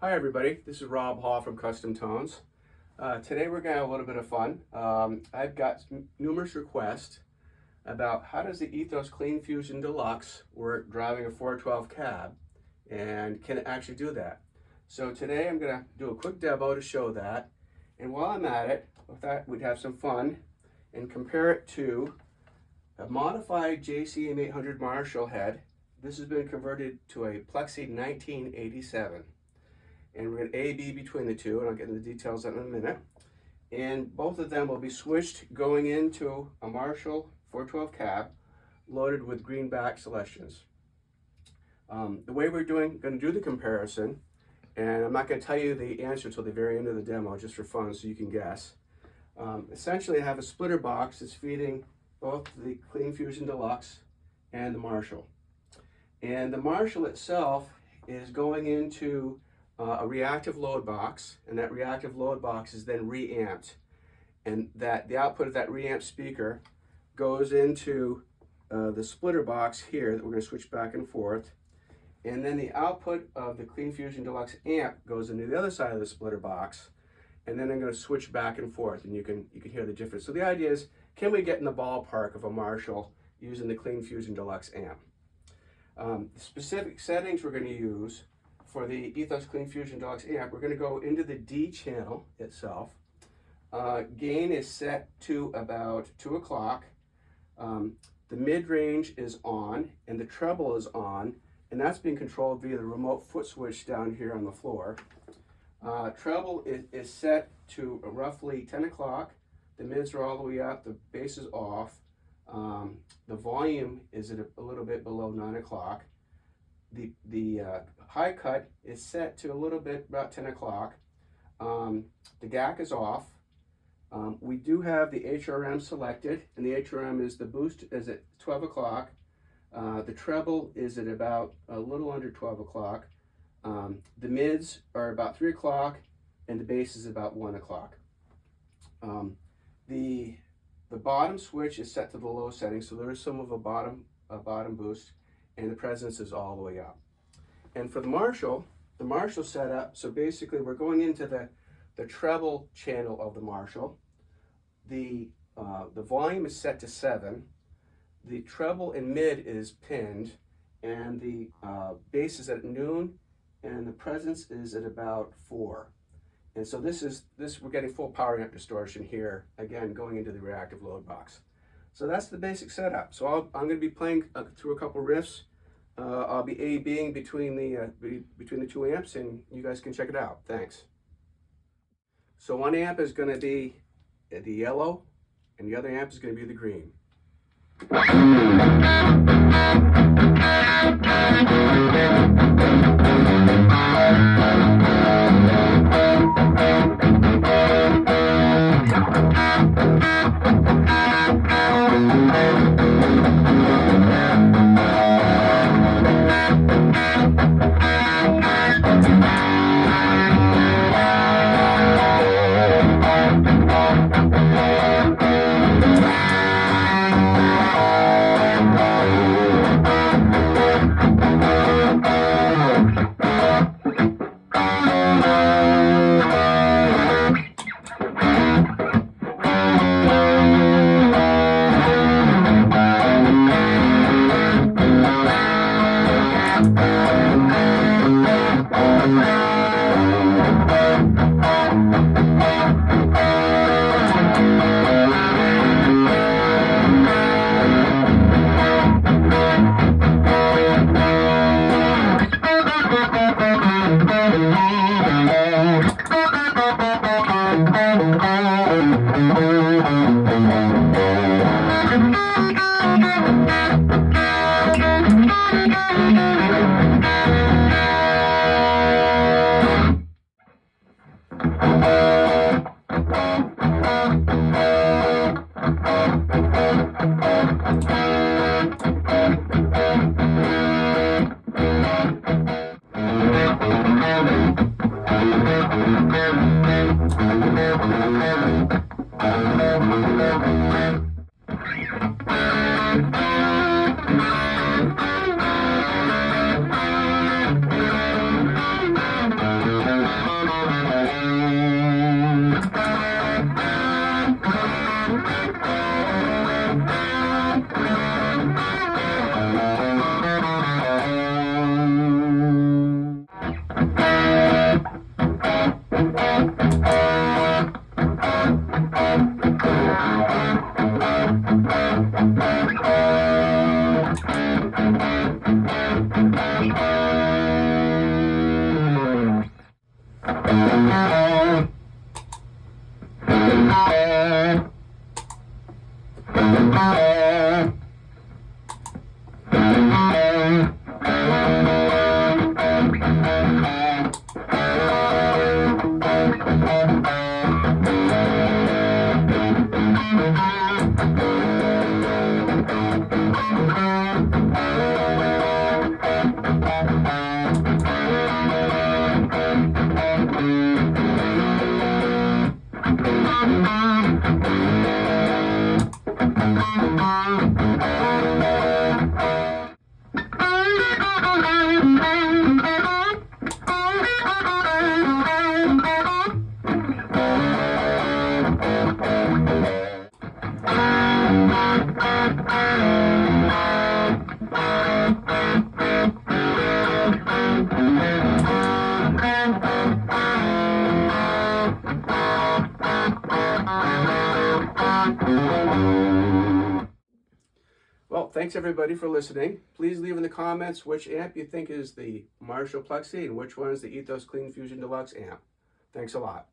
Hi everybody, this is Rob Hall from Custom Tones. Today we're going to have a little bit of fun. I've got numerous requests about how does the Ethos Clean Fusion Deluxe work driving a 412 cab, and can it actually do that? So today I'm going to do a quick demo to show that, and while I'm at it, I thought we'd have some fun and compare it to a modified JCM 800 Marshall head. This has been converted to a Plexi 1987. And we're going to A-B between the two, and I'll get into the details in a minute. And both of them will be switched going into a Marshall 412 cab loaded with greenback Celestians. The way we're going to do the comparison, and I'm not going to tell you the answer until the very end of the demo, just for fun so you can guess. Essentially I have a splitter box that's feeding both the Clean Fusion Deluxe and the Marshall. And the Marshall itself is going into a reactive load box, and that reactive load box is then reamped, and that the output of that reamped speaker goes into the splitter box here that we're going to switch back and forth, and then the output of the Clean Fusion Deluxe amp goes into the other side of the splitter box, and then I'm going to switch back and forth, and you can hear the difference. So the idea is, can we get in the ballpark of a Marshall using the Clean Fusion Deluxe amp? The specific settings we're going to use for the Ethos Clean Fusion Deluxe amp, we're going to go into the D channel itself. Gain is set to about 2 o'clock. The mid-range is on, and the treble is on, and that's being controlled via the remote foot switch down here on the floor. Treble is set to roughly 10 o'clock. The mids are all the way up, the bass is off. The volume is at a little bit below 9 o'clock. The high cut is set to a little bit about 10 o'clock. The GAC is off. We do have the HRM selected, and the HRM is the boost is at 12 o'clock. The treble is at about a little under 12 o'clock. The mids are about 3 o'clock, and the bass is about 1 o'clock. The bottom switch is set to the low setting, so there is some of a bottom boost, and the presence is all the way up. And for the Marshall setup, so basically we're going into the treble channel of the Marshall. The volume is set to 7. The treble and mid is pinned, and the bass is at noon, and the presence is at about 4. And so we're getting full power amp distortion here, again, going into the reactive load box. So that's the basic setup. So I'm going to be playing through a couple riffs. I'll be A-Bing between the two amps, and you guys can check it out. Thanks. So one amp is going to be the yellow, and the other amp is going to be the green. Well, thanks everybody for listening. Please leave in the comments which amp you think is the Marshall Plexi and which one is the Ethos Clean Fusion Deluxe amp. Thanks a lot.